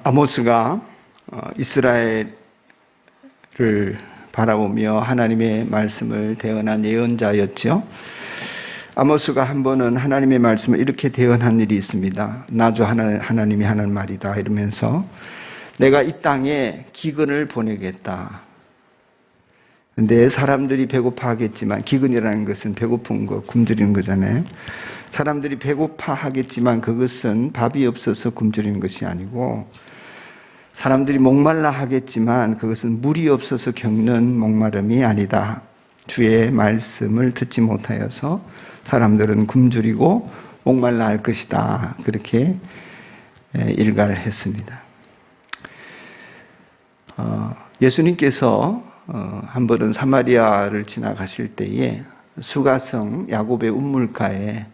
아모스가 이스라엘을 바라보며 하나님의 말씀을 대언한 예언자였죠. 아모스가 한 번은 하나님의 말씀을 이렇게 대언한 일이 있습니다. 나주 하나님이 하는 말이다 이러면서 내가 이 땅에 기근을 보내겠다. 근데 사람들이 배고파하겠지만, 기근이라는 것은 배고픈 거, 굶주리는 거잖아요. 사람들이 배고파하겠지만 그것은 밥이 없어서 굶주리는 것이 아니고, 사람들이 목말라 하겠지만 그것은 물이 없어서 겪는 목마름이 아니다. 주의 말씀을 듣지 못하여서 사람들은 굶주리고 목말라 할 것이다. 그렇게 일갈을 했습니다. 예수님께서 한 번은 사마리아를 지나가실 때에 수가성 야곱의 운물가에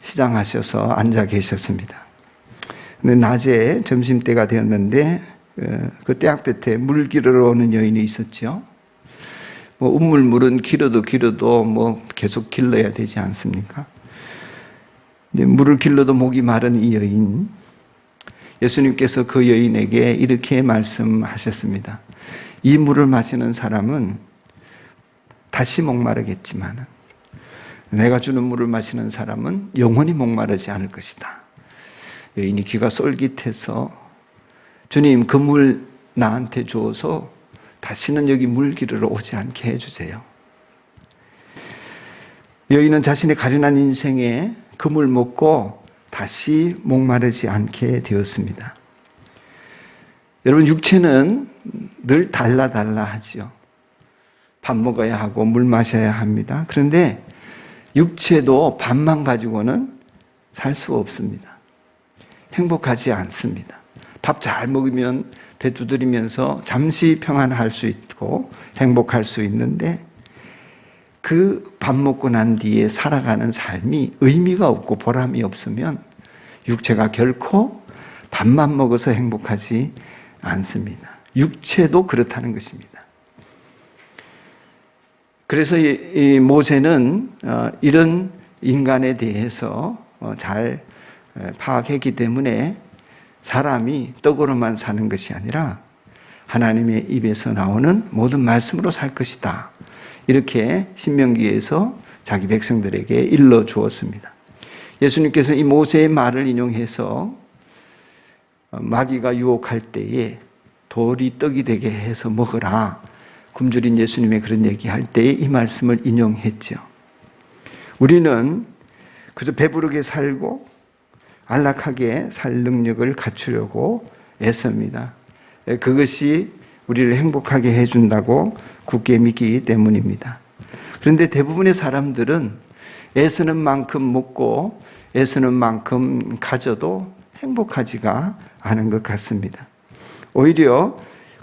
시장하셔서 앉아 계셨습니다. 근데 낮에 점심때가 되었는데 그 떼약볕에 물 길으러 오는 여인이 있었죠. 운물물은 길어도 계속 길러야 되지 않습니까? 근데 물을 길러도 목이 마른 이 여인, 예수님께서 그 여인에게 이렇게 말씀하셨습니다. 이 물을 마시는 사람은 다시 목마르겠지만 내가 주는 물을 마시는 사람은 영원히 목마르지 않을 것이다. 여인이 귀가 쏠깃해서 주님, 그 물 나한테 주어서 다시는 여기 물 기르러 오지 않게 해주세요. 여인은 자신의 가련한 인생에 그 물 먹고 다시 목마르지 않게 되었습니다. 여러분, 육체는 늘 달라 하지요. 밥 먹어야 하고 물 마셔야 합니다. 그런데 육체도 밥만 가지고는 살 수 없습니다. 행복하지 않습니다. 밥 잘 먹으면 배 두드리면서 잠시 평안할 수 있고 행복할 수 있는데, 그 밥 먹고 난 뒤에 살아가는 삶이 의미가 없고 보람이 없으면 육체가 결코 밥만 먹어서 행복하지 않습니다. 육체도 그렇다는 것입니다. 그래서 이 모세는 이런 인간에 대해서 잘 파악했기 때문에 사람이 떡으로만 사는 것이 아니라 하나님의 입에서 나오는 모든 말씀으로 살 것이다. 이렇게 신명기에서 자기 백성들에게 일러 주었습니다. 예수님께서 이 모세의 말을 인용해서 마귀가 유혹할 때에 돌이 떡이 되게 해서 먹으라. 굶주린 예수님의 그런 얘기할 때에 이 말씀을 인용했죠. 우리는 그저 배부르게 살고 안락하게 살 능력을 갖추려고 애씁니다. 그것이 우리를 행복하게 해준다고 굳게 믿기 때문입니다. 그런데 대부분의 사람들은 애쓰는 만큼 먹고 애쓰는 만큼 가져도 행복하지가 않은 것 같습니다. 오히려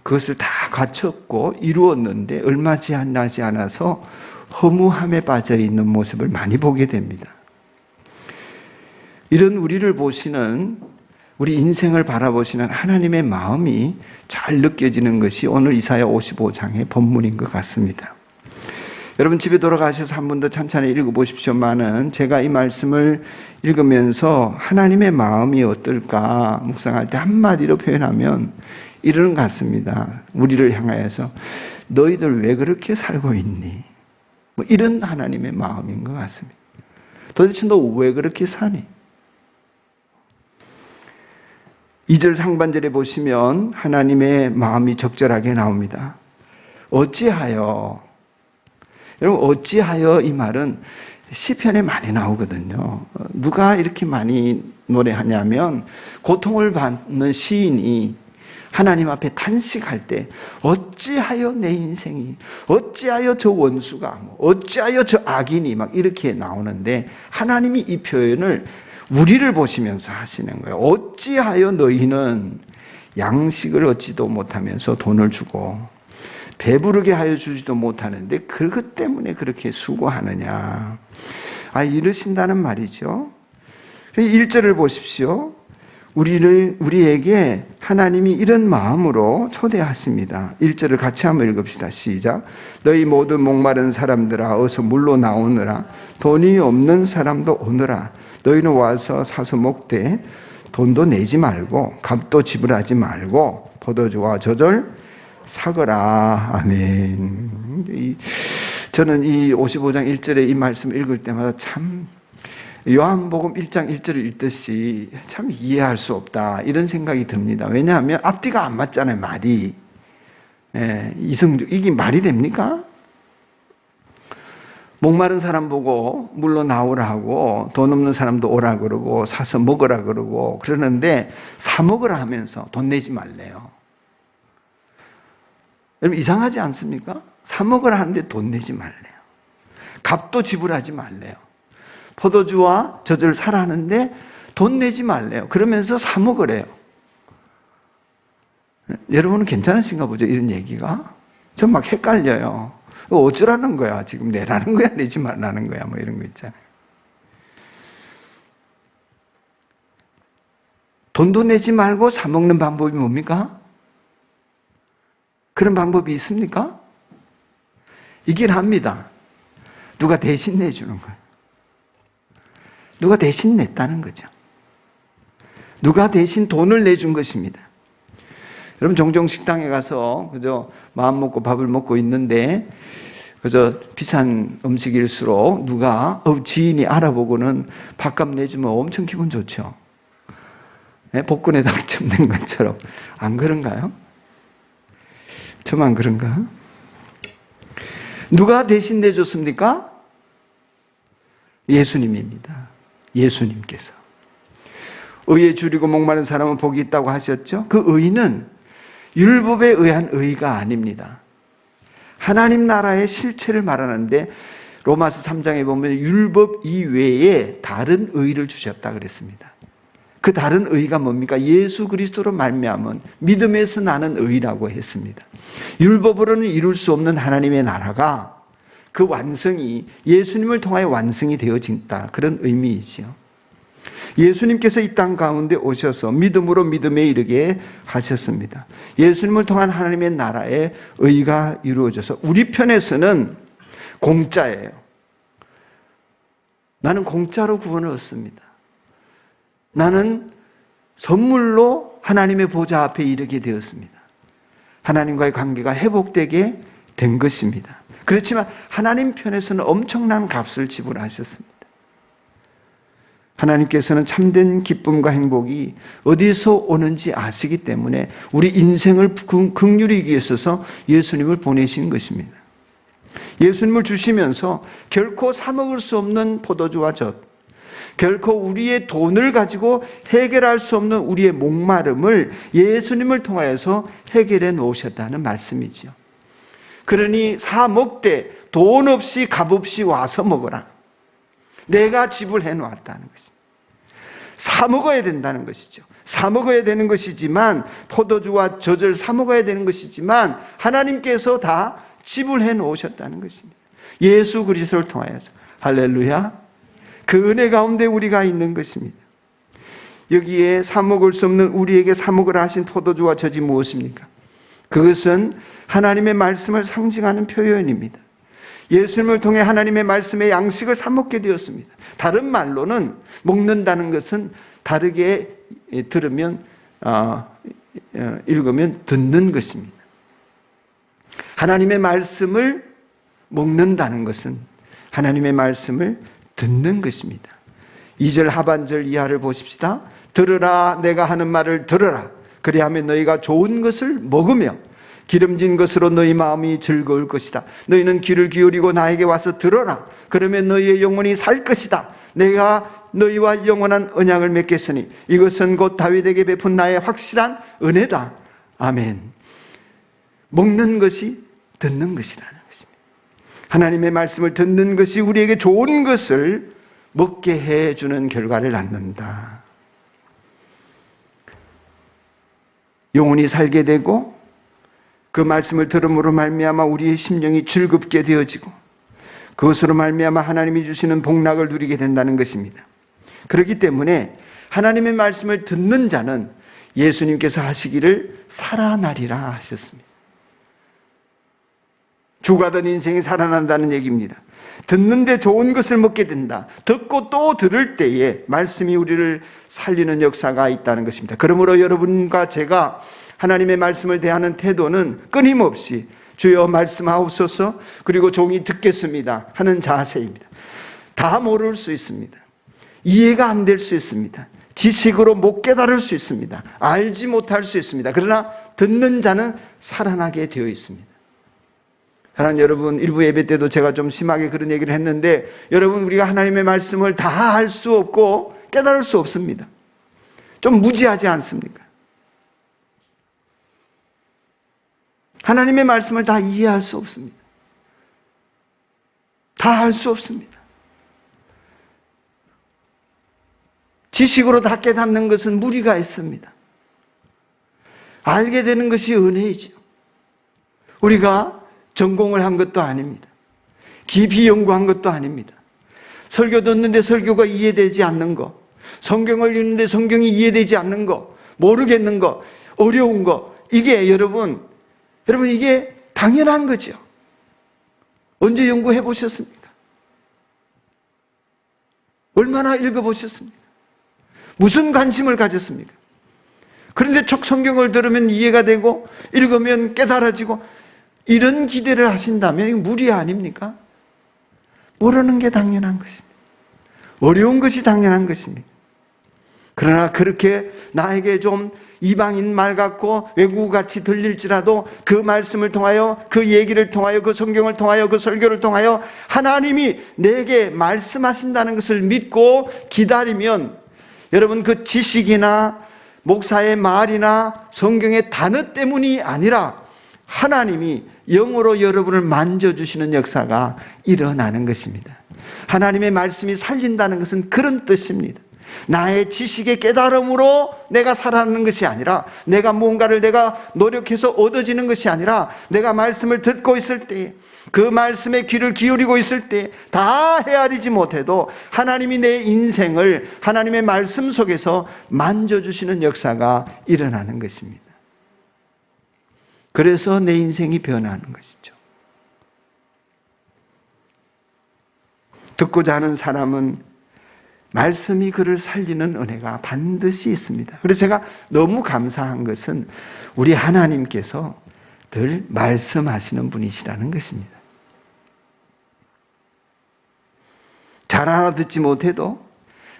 그것을 다 갖췄고 이루었는데 얼마 지나지 않아서 허무함에 빠져 있는 모습을 많이 보게 됩니다. 이런 우리를 보시는, 우리 인생을 바라보시는 하나님의 마음이 잘 느껴지는 것이 오늘 이사야 55장의 본문인 것 같습니다. 여러분, 집에 돌아가셔서 한 번 더 천천히 읽어보십시오만은, 제가 이 말씀을 읽으면서 하나님의 마음이 어떨까 묵상할 때 한마디로 표현하면 이런 것 같습니다. 우리를 향하여서 너희들 왜 그렇게 살고 있니? 이런 하나님의 마음인 것 같습니다. 도대체 너 왜 그렇게 사니? 2절 상반절에 보시면 하나님의 마음이 적절하게 나옵니다. 어찌하여, 여러분, 어찌하여 이 말은 시편에 많이 나오거든요. 누가 이렇게 많이 노래하냐면, 고통을 받는 시인이 하나님 앞에 탄식할 때 어찌하여 내 인생이, 어찌하여 저 원수가, 어찌하여 저 악인이 막 이렇게 나오는데, 하나님이 이 표현을 우리를 보시면서 하시는 거예요. 어찌하여 너희는 양식을 얻지도 못하면서 돈을 주고 배부르게 하여 주지도 못하는데 그것 때문에 그렇게 수고하느냐. 이러신다는 말이죠. 1절을 보십시오. 우리에게 하나님이 이런 마음으로 초대하십니다. 1절을 같이 한번 읽읍시다. 시작. 너희 모두 목마른 사람들아 어서 물로 나오느라. 돈이 없는 사람도 오너라. 너희는 와서 사서 먹되 돈도 내지 말고 값도 지불하지 말고 포도주와 젖을 사거라. 아멘. 저는 이 55장 1절에 이 말씀 읽을 때마다 참 요한복음 1장 1절을 읽듯이 참 이해할 수 없다 이런 생각이 듭니다. 왜냐하면 앞뒤가 안 맞잖아요. 말이. 이게 말이 됩니까? 목마른 사람 보고 물로 나오라 하고 돈 없는 사람도 오라 그러고 사서 먹으라 그러고 그러는데 사 먹으라 하면서 돈 내지 말래요. 여러분 이상하지 않습니까? 사 먹으라 하는데 돈 내지 말래요. 값도 지불하지 말래요. 포도주와 젖을 사라는데 돈 내지 말래요. 그러면서 사 먹으래요. 여러분은 괜찮으신가 보죠? 이런 얘기가? 전 막 헷갈려요. 어쩌라는 거야? 지금 내라는 거야? 내지 말라는 거야? 뭐 이런 거 있잖아요. 돈도 내지 말고 사 먹는 방법이 뭡니까? 그런 방법이 있습니까? 있긴 합니다. 누가 대신 내주는 거예요. 누가 대신 냈다는 거죠. 누가 대신 돈을 내준 것입니다. 여러분 종종 식당에 가서 그저 마음 먹고 밥을 먹고 있는데 그저 비싼 음식일수록 누가 지인이 알아보고는 밥값 내주면 엄청 기분 좋죠. 복권에 당첨된 것처럼. 안 그런가요? 저만 그런가? 누가 대신 내줬습니까? 예수님입니다. 예수님께서. 의에 줄이고 목마른 사람은 복이 있다고 하셨죠? 그 의는 율법에 의한 의가 아닙니다. 하나님 나라의 실체를 말하는데 로마서 3장에 보면 율법 이외에 다른 의를 주셨다 그랬습니다. 그 다른 의가 뭡니까? 예수 그리스도로 말미암은 믿음에서 나는 의라고 했습니다. 율법으로는 이룰 수 없는 하나님의 나라가 그 완성이 예수님을 통하여 완성이 되어진다. 그런 의미이지요. 예수님께서 이 땅 가운데 오셔서 믿음으로 믿음에 이르게 하셨습니다. 예수님을 통한 하나님의 나라의 의가 이루어져서 우리 편에서는 공짜예요. 나는 공짜로 구원을 얻습니다. 나는 선물로 하나님의 보좌 앞에 이르게 되었습니다. 하나님과의 관계가 회복되게 된 것입니다. 그렇지만 하나님 편에서는 엄청난 값을 지불하셨습니다. 하나님께서는 참된 기쁨과 행복이 어디서 오는지 아시기 때문에 우리 인생을 긍휼히 이기에 있어서 예수님을 보내신 것입니다. 예수님을 주시면서 결코 사 먹을 수 없는 포도주와 젖, 결코 우리의 돈을 가지고 해결할 수 없는 우리의 목마름을 예수님을 통하여서 해결해 놓으셨다는 말씀이지요. 그러니 사 먹되 돈 없이 값 없이 와서 먹어라. 내가 지불해 놓았다는 것입니다. 사 먹어야 된다는 것이죠. 사 먹어야 되는 것이지만 포도주와 젖을 사 먹어야 되는 것이지만 하나님께서 다 지불해 놓으셨다는 것입니다. 예수 그리스도를 통하여서. 할렐루야. 그 은혜 가운데 우리가 있는 것입니다. 여기에 사 먹을 수 없는 우리에게 사 먹으라 하신 포도주와 젖이 무엇입니까? 그것은 하나님의 말씀을 상징하는 표현입니다. 예수님을 통해 하나님의 말씀의 양식을 사 먹게 되었습니다. 다른 말로는 먹는다는 것은 다르게 들으면 읽으면 듣는 것입니다. 하나님의 말씀을 먹는다는 것은 하나님의 말씀을 듣는 것입니다. 2절 하반절 이하를 보십시다. 들으라 내가 하는 말을 들으라. 그리하면 너희가 좋은 것을 먹으며 기름진 것으로 너희 마음이 즐거울 것이다. 너희는 귀를 기울이고 나에게 와서 들어라. 그러면 너희의 영혼이 살 것이다. 내가 너희와 영원한 언약을 맺겠으니 이것은 곧 다윗에게 베푼 나의 확실한 은혜다. 아멘. 먹는 것이 듣는 것이라는 것입니다. 하나님의 말씀을 듣는 것이 우리에게 좋은 것을 먹게 해주는 결과를 낳는다. 영혼이 살게 되고 그 말씀을 들음으로 말미암아 우리의 심령이 즐겁게 되어지고 그것으로 말미암아 하나님이 주시는 복락을 누리게 된다는 것입니다. 그렇기 때문에 하나님의 말씀을 듣는 자는 예수님께서 하시기를 살아나리라 하셨습니다. 죽어가던 인생이 살아난다는 얘기입니다. 듣는데 좋은 것을 먹게 된다. 듣고 또 들을 때에 말씀이 우리를 살리는 역사가 있다는 것입니다. 그러므로 여러분과 제가 하나님의 말씀을 대하는 태도는 끊임없이 주여 말씀하옵소서, 그리고 종이 듣겠습니다 하는 자세입니다. 다 모를 수 있습니다. 이해가 안 될 수 있습니다. 지식으로 못 깨달을 수 있습니다. 알지 못할 수 있습니다. 그러나 듣는 자는 살아나게 되어 있습니다. 사랑하는 여러분, 일부 예배 때도 제가 좀 심하게 그런 얘기를 했는데, 여러분, 우리가 하나님의 말씀을 다 알 수 없고 깨달을 수 없습니다. 좀 무지하지 않습니까? 하나님의 말씀을 다 이해할 수 없습니다. 다 알 수 없습니다. 지식으로 다 깨닫는 것은 무리가 있습니다. 알게 되는 것이 은혜이죠. 우리가 전공을 한 것도 아닙니다. 깊이 연구한 것도 아닙니다. 설교 듣는데 설교가 이해되지 않는 것, 성경을 읽는데 성경이 이해되지 않는 것, 모르겠는 것, 어려운 것, 이게 여러분 이게 당연한 거죠. 언제 연구해 보셨습니까? 얼마나 읽어보셨습니까? 무슨 관심을 가졌습니까? 그런데 척 성경을 들으면 이해가 되고 읽으면 깨달아지고, 이런 기대를 하신다면 이거 무리 아닙니까? 모르는 게 당연한 것입니다. 어려운 것이 당연한 것입니다. 그러나 그렇게 나에게 좀 이방인 말 같고 외국어같이 들릴지라도 그 말씀을 통하여, 그 얘기를 통하여, 그 성경을 통하여, 그 설교를 통하여 하나님이 내게 말씀하신다는 것을 믿고 기다리면, 여러분, 그 지식이나 목사의 말이나 성경의 단어 때문이 아니라 하나님이 영으로 여러분을 만져주시는 역사가 일어나는 것입니다. 하나님의 말씀이 살린다는 것은 그런 뜻입니다. 나의 지식의 깨달음으로 내가 살아가는 것이 아니라, 내가 뭔가를 내가 노력해서 얻어지는 것이 아니라, 내가 말씀을 듣고 있을 때, 그 말씀에 귀를 기울이고 있을 때 다 헤아리지 못해도 하나님이 내 인생을 하나님의 말씀 속에서 만져주시는 역사가 일어나는 것입니다. 그래서 내 인생이 변하는 것이죠. 듣고자 하는 사람은 말씀이 그를 살리는 은혜가 반드시 있습니다. 그래서 제가 너무 감사한 것은 우리 하나님께서 늘 말씀하시는 분이시라는 것입니다. 잘 알아듣지 못해도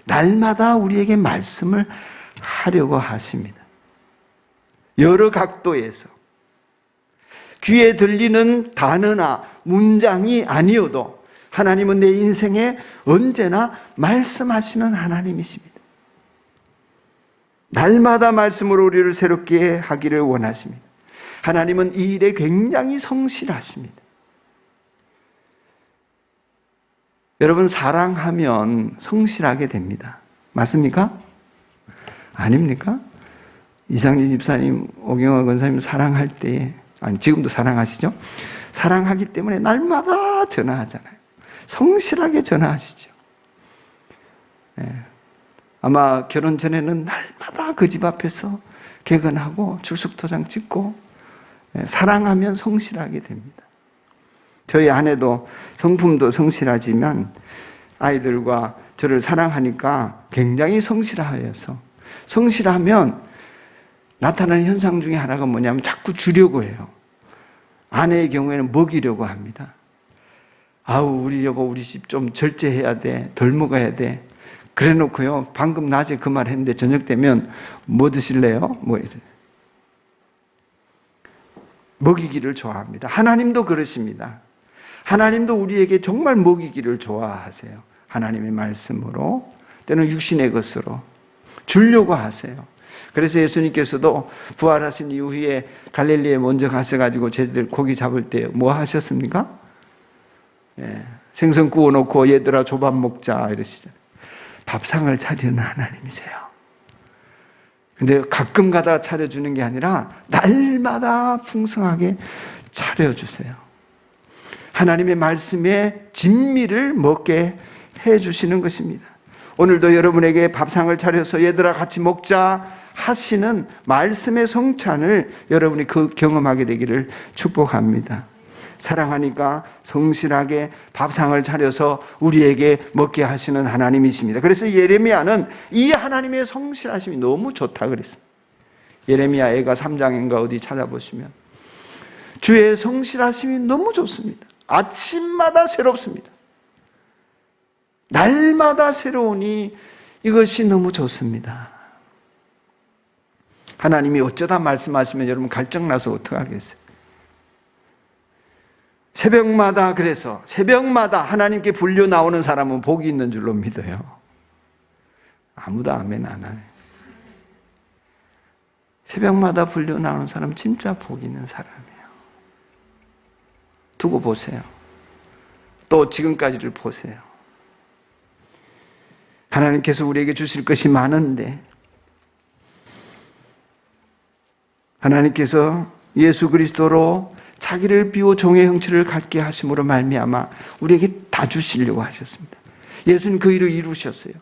날마다 우리에게 말씀을 하려고 하십니다. 여러 각도에서 귀에 들리는 단어나 문장이 아니어도 하나님은 내 인생에 언제나 말씀하시는 하나님이십니다. 날마다 말씀으로 우리를 새롭게 하기를 원하십니다. 하나님은 이 일에 굉장히 성실하십니다. 여러분, 사랑하면 성실하게 됩니다. 맞습니까? 아닙니까? 이상진 집사님, 오경화 권사님 사랑할 때, 아니 지금도 사랑하시죠? 사랑하기 때문에 날마다 전화하잖아요. 성실하게 전화하시죠. 예. 아마 결혼 전에는 날마다 그 집 앞에서 개근하고 출석도장 찍고, 예, 사랑하면 성실하게 됩니다. 저희 아내도 성품도 성실하지만 아이들과 저를 사랑하니까 굉장히 성실하여서, 성실하면 나타나는 현상 중에 하나가 뭐냐면 자꾸 주려고 해요. 아내의 경우에는 먹이려고 합니다. 아우, 우리 여보, 우리 집 좀 절제해야 돼. 덜 먹어야 돼. 그래 놓고요, 방금 낮에 그 말 했는데 저녁 되면 뭐 드실래요? 뭐 이래. 먹이기를 좋아합니다. 하나님도 그러십니다. 하나님도 우리에게 정말 먹이기를 좋아하세요. 하나님의 말씀으로, 때는 육신의 것으로 주려고 하세요. 그래서 예수님께서도 부활하신 이후에 갈릴리에 먼저 가셔가지고 쟤들 고기 잡을 때 뭐 하셨습니까? 예, 생선 구워놓고 얘들아 조밥 먹자 이러시잖아요. 밥상을 차리는 하나님이세요. 근데 가끔 가다 차려주는 게 아니라 날마다 풍성하게 차려주세요. 하나님의 말씀의 진미를 먹게 해주시는 것입니다. 오늘도 여러분에게 밥상을 차려서 얘들아 같이 먹자 하시는 말씀의 성찬을 여러분이 경험하게 되기를 축복합니다. 사랑하니까 성실하게 밥상을 차려서 우리에게 먹게 하시는 하나님이십니다. 그래서 예레미야는 이 하나님의 성실하심이 너무 좋다 그랬습니다. 예레미야 애가 3장인가 어디 찾아보시면 주의 성실하심이 너무 좋습니다. 아침마다 새롭습니다. 날마다 새로우니 이것이 너무 좋습니다. 하나님이 어쩌다 말씀하시면 여러분 갈증나서 어떡하겠어요? 그래서 새벽마다 하나님께 불려 나오는 사람은 복이 있는 줄로 믿어요. 아무도 아멘 안 하네. 새벽마다 불려 나오는 사람은 진짜 복 있는 사람이에요. 두고 보세요. 또 지금까지를 보세요. 하나님께서 우리에게 주실 것이 많은데 하나님께서 예수 그리스도로 자기를 비워 종의 형체를 갖게 하심으로 말미암아 우리에게 다 주시려고 하셨습니다. 예수님 그 일을 이루셨어요.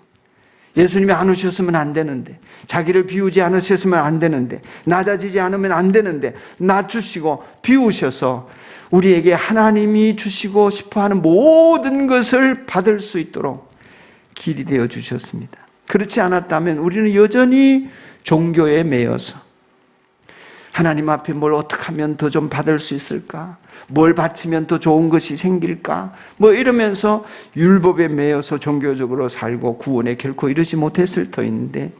예수님이 안 오셨으면 안 되는데, 자기를 비우지 않으셨으면 안 되는데, 낮아지지 않으면 안 되는데 낮추시고 비우셔서 우리에게 하나님이 주시고 싶어하는 모든 것을 받을 수 있도록 길이 되어 주셨습니다. 그렇지 않았다면 우리는 여전히 종교에 매여서 하나님 앞에 뭘 어떻게 하면 더 좀 받을 수 있을까? 뭘 바치면 더 좋은 것이 생길까? 뭐 이러면서 율법에 매여서 종교적으로 살고 구원에 결코 이르지 못했을 터인데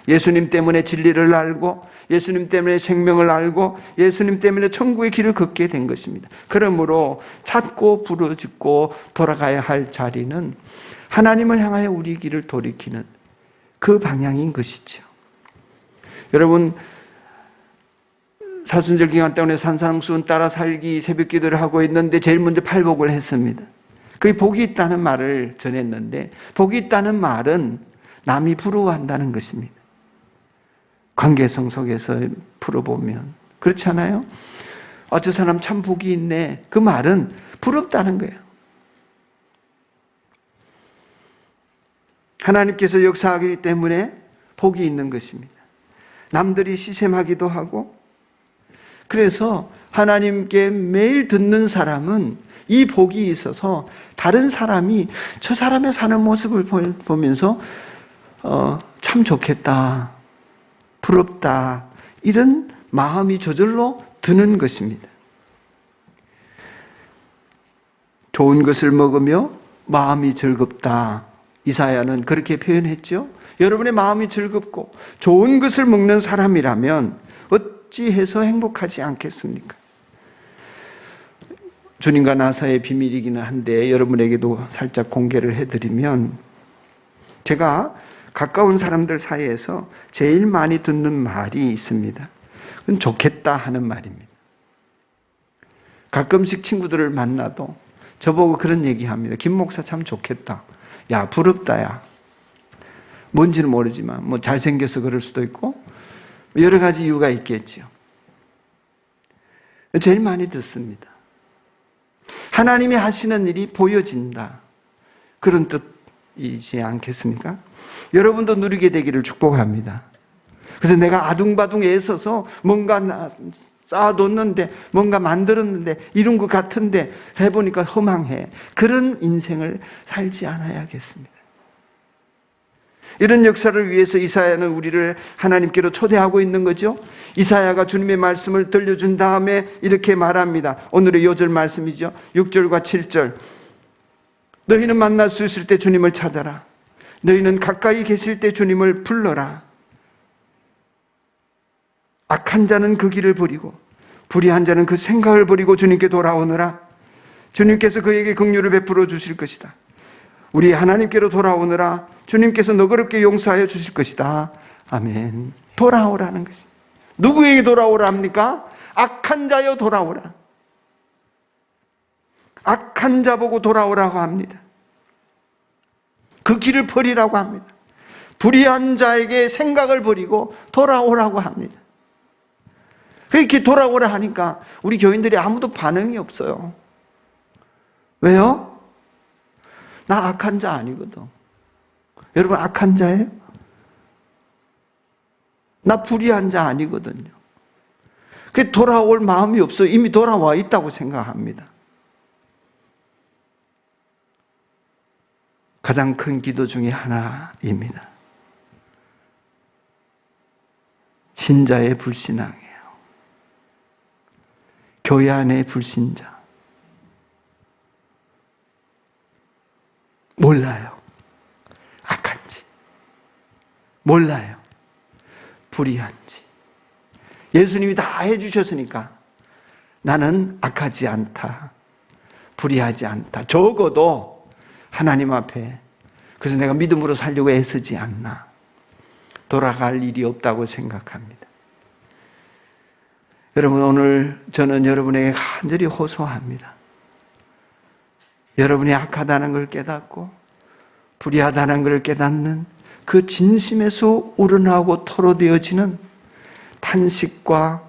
예수님 때문에 진리를 알고 예수님 때문에 생명을 알고 예수님 때문에 천국의 길을 걷게 된 것입니다. 그러므로 찾고 부르짖고 돌아가야 할 자리는 하나님을 향하여 우리 길을 돌이키는 그 방향인 것이죠. 여러분, 사순절 기간 때문에 산상수훈 따라 살기 새벽 기도를 하고 있는데 제일 먼저 팔복을 했습니다. 그게 복이 있다는 말을 전했는데 복이 있다는 말은 남이 부러워한다는 것입니다. 관계성 속에서 풀어보면 그렇지 않아요? 저 사람 참 복이 있네. 그 말은 부럽다는 거예요. 하나님께서 역사하기 때문에 복이 있는 것입니다. 남들이 시샘하기도 하고 그래서 하나님께 매일 듣는 사람은 이 복이 있어서 다른 사람이 저 사람의 사는 모습을 보면서 참 좋겠다, 부럽다 이런 마음이 저절로 드는 것입니다. 좋은 것을 먹으며 마음이 즐겁다. 이사야는 그렇게 표현했죠. 여러분의 마음이 즐겁고 좋은 것을 먹는 사람이라면 어찌해서 행복하지 않겠습니까? 주님과 나 사이의 비밀이기는 한데 여러분에게도 살짝 공개를 해드리면 제가 가까운 사람들 사이에서 제일 많이 듣는 말이 있습니다. 그건 좋겠다 하는 말입니다. 가끔씩 친구들을 만나도 저보고 그런 얘기합니다. 김 목사 참 좋겠다. 야, 부럽다 야. 뭔지는 모르지만 뭐 잘생겨서 그럴 수도 있고 여러 가지 이유가 있겠죠. 제일 많이 듣습니다. 하나님이 하시는 일이 보여진다. 그런 뜻이지 않겠습니까? 여러분도 누리게 되기를 축복합니다. 그래서 내가 아둥바둥 애써서 뭔가 쌓아뒀는데 뭔가 만들었는데 이룬 것 같은데 해보니까 허망해. 그런 인생을 살지 않아야겠습니다. 이런 역사를 위해서 이사야는 우리를 하나님께로 초대하고 있는 거죠. 이사야가 주님의 말씀을 들려준 다음에 이렇게 말합니다. 오늘의 요절 말씀이죠. 6절과 7절. 너희는 만날 수 있을 때 주님을 찾아라. 너희는 가까이 계실 때 주님을 불러라. 악한 자는 그 길을 버리고 불의한 자는 그 생각을 버리고 주님께 돌아오느라. 주님께서 그에게 긍휼을 베풀어 주실 것이다. 우리 하나님께로 돌아오느라 주님께서 너그럽게 용서하여 주실 것이다. 아멘. 돌아오라는 것입니다. 누구에게 돌아오라 합니까? 악한 자여 돌아오라. 악한 자 보고 돌아오라고 합니다. 그 길을 버리라고 합니다. 불의한 자에게 생각을 버리고 돌아오라고 합니다. 그렇게 돌아오라 하니까 우리 교인들이 아무도 반응이 없어요. 왜요? 나 악한 자 아니거든. 여러분 악한 자예요? 나 불의한 자 아니거든요. 그 돌아올 마음이 없어. 이미 돌아와 있다고 생각합니다. 가장 큰 기도 중에 하나입니다. 신자의 불신앙이에요. 교회 안의 불신자. 몰라요. 악한지. 몰라요. 불의한지. 예수님이 다 해주셨으니까 나는 악하지 않다. 불의하지 않다. 적어도 하나님 앞에 그래서 내가 믿음으로 살려고 애쓰지 않나. 돌아갈 일이 없다고 생각합니다. 여러분 오늘 저는 여러분에게 간절히 호소합니다. 여러분이 악하다는 걸 깨닫고 불의하다는 걸 깨닫는 그 진심에서 우러나오고 토로되어지는 탄식과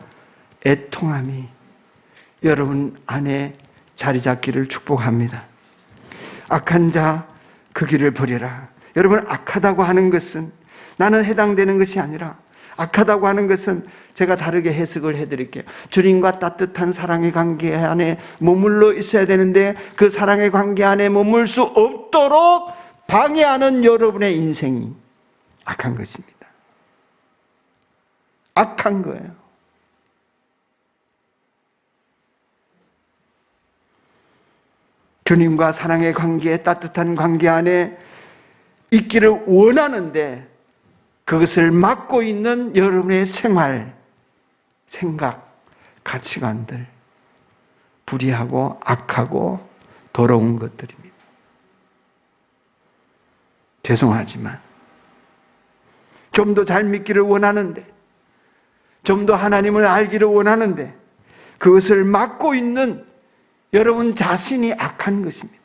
애통함이 여러분 안에 자리 잡기를 축복합니다. 악한 자 그 길을 버려라. 여러분 악하다고 하는 것은 나는 해당되는 것이 아니라 악하다고 하는 것은 제가 다르게 해석을 해드릴게요. 주님과 따뜻한 사랑의 관계 안에 머물러 있어야 되는데 그 사랑의 관계 안에 머물 수 없도록 방해하는 여러분의 인생이 악한 것입니다. 악한 거예요. 주님과 사랑의 관계, 따뜻한 관계 안에 있기를 원하는데 그것을 막고 있는 여러분의 생활, 생각, 가치관들, 불의하고 악하고 더러운 것들입니다. 죄송하지만 좀 더 잘 믿기를 원하는데 좀 더 하나님을 알기를 원하는데 그것을 막고 있는 여러분 자신이 악한 것입니다.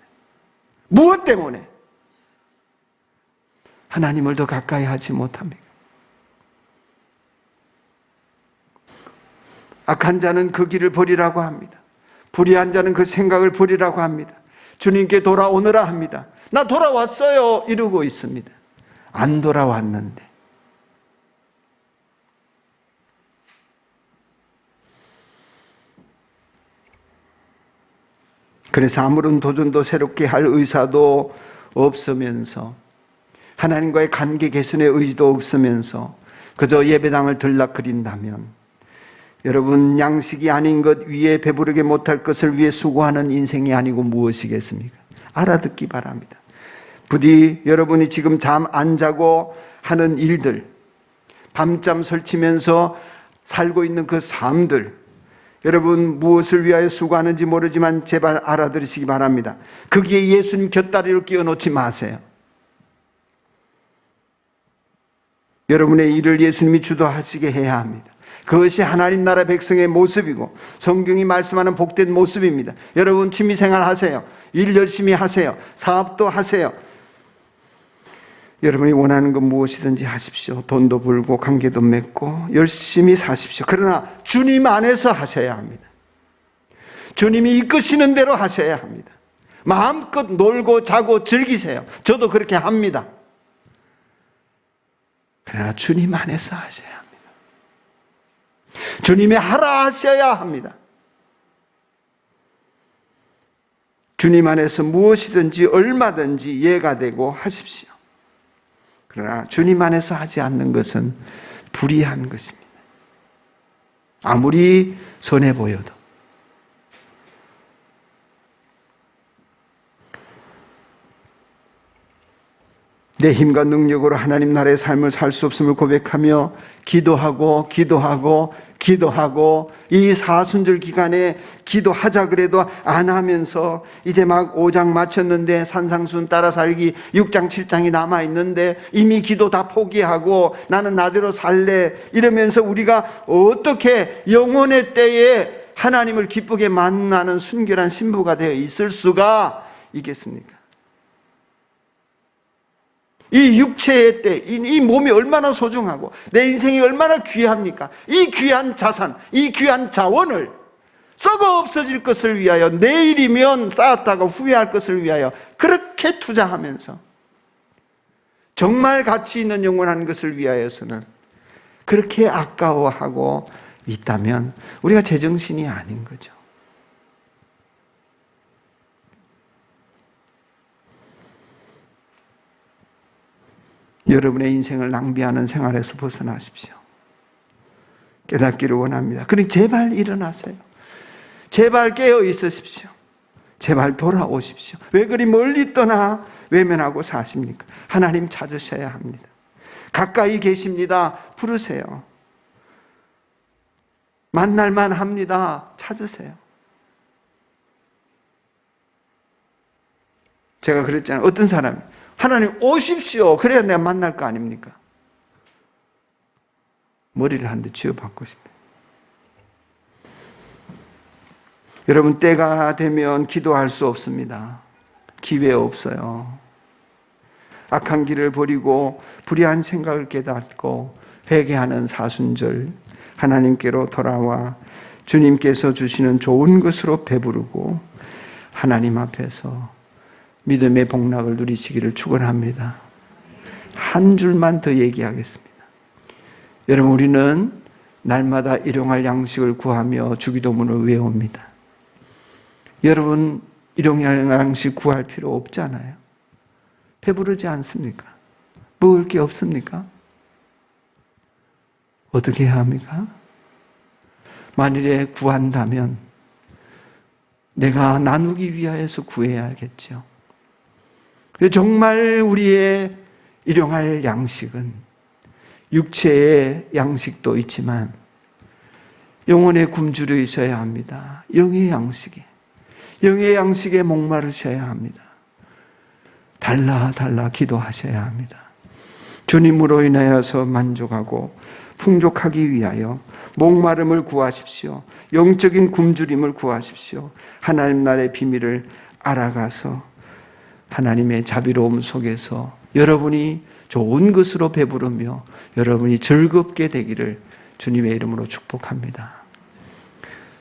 무엇 때문에? 하나님을 더 가까이 하지 못합니까? 악한 자는 그 길을 버리라고 합니다. 불의한 자는 그 생각을 버리라고 합니다. 주님께 돌아오너라 합니다. 나 돌아왔어요 이러고 있습니다. 안 돌아왔는데. 그래서 아무런 도전도 새롭게 할 의사도 없으면서 하나님과의 관계 개선의 의지도 없으면서 그저 예배당을 들락거린다면 여러분 양식이 아닌 것 위에 배부르게 못할 것을 위해 수고하는 인생이 아니고 무엇이겠습니까? 알아듣기 바랍니다. 부디 여러분이 지금 잠 안 자고 하는 일들, 밤잠 설치면서 살고 있는 그 삶들, 여러분 무엇을 위하여 수고하는지 모르지만 제발 알아들으시기 바랍니다. 거기에 예수님 곁다리를 끼워놓지 마세요. 여러분의 일을 예수님이 주도하시게 해야 합니다. 그것이 하나님 나라 백성의 모습이고 성경이 말씀하는 복된 모습입니다. 여러분 취미생활 하세요. 일 열심히 하세요. 사업도 하세요. 여러분이 원하는 건 무엇이든지 하십시오. 돈도 벌고 관계도 맺고 열심히 사십시오. 그러나 주님 안에서 하셔야 합니다. 주님이 이끄시는 대로 하셔야 합니다. 마음껏 놀고 자고 즐기세요. 저도 그렇게 합니다. 그러나 주님 안에서 하셔야 합니다. 주님이 하라 하셔야 합니다. 주님 안에서 무엇이든지 얼마든지 이해가 되고 하십시오. 그러나 주님 안에서 하지 않는 것은 불의한 것입니다. 아무리 선해 보여도. 내 힘과 능력으로 하나님 나라의 삶을 살 수 없음을 고백하며 기도하고 이 사순절 기간에 기도하자 그래도 안 하면서 이제 막 5장 마쳤는데 산상순 따라 살기 6장 7장이 남아있는데 이미 기도 다 포기하고 나는 나대로 살래 이러면서 우리가 어떻게 영혼의 때에 하나님을 기쁘게 만나는 순결한 신부가 되어 있을 수가 있겠습니까? 이 육체의 때, 이 몸이 얼마나 소중하고 내 인생이 얼마나 귀합니까? 이 귀한 자산, 이 귀한 자원을 썩어 없어질 것을 위하여 내일이면 쌓았다가 후회할 것을 위하여 그렇게 투자하면서 정말 가치 있는 영원한 것을 위하여서는 그렇게 아까워하고 있다면 우리가 제정신이 아닌 거죠. 여러분의 인생을 낭비하는 생활에서 벗어나십시오. 깨닫기를 원합니다. 그러니 제발 일어나세요. 제발 깨어 있으십시오. 제발 돌아오십시오. 왜 그리 멀리 떠나 외면하고 사십니까? 하나님 찾으셔야 합니다. 가까이 계십니다. 부르세요. 만날만 합니다. 찾으세요. 제가 그랬잖아요. 어떤 사람이 하나님 오십시오. 그래야 내가 만날 거 아닙니까? 머리를 한 대 쥐어박고 싶어요. 여러분, 때가 되면 기도할 수 없습니다. 기회 없어요. 악한 길을 버리고 불의한 생각을 깨닫고 회개하는 사순절, 하나님께로 돌아와 주님께서 주시는 좋은 것으로 배부르고 하나님 앞에서 믿음의 복락을 누리시기를 축원합니다. 한 줄만 더 얘기하겠습니다. 여러분, 우리는 날마다 일용할 양식을 구하며 주기도문을 외웁니다. 여러분, 일용할 양식 구할 필요 없잖아요. 배부르지 않습니까? 먹을 게 없습니까? 어떻게 해야 합니까? 만일에 구한다면 내가 나누기 위하여서 구해야겠죠. 정말 우리의 일용할 양식은 육체의 양식도 있지만 영혼의 굶주려 있어야 합니다. 영의 양식에. 영의 양식에 목마르셔야 합니다. 달라 기도하셔야 합니다. 주님으로 인하여서 만족하고 풍족하기 위하여 목마름을 구하십시오. 영적인 굶주림을 구하십시오. 하나님 나라의 비밀을 알아가서 하나님의 자비로움 속에서 여러분이 좋은 것으로 배부르며 여러분이 즐겁게 되기를 주님의 이름으로 축복합니다.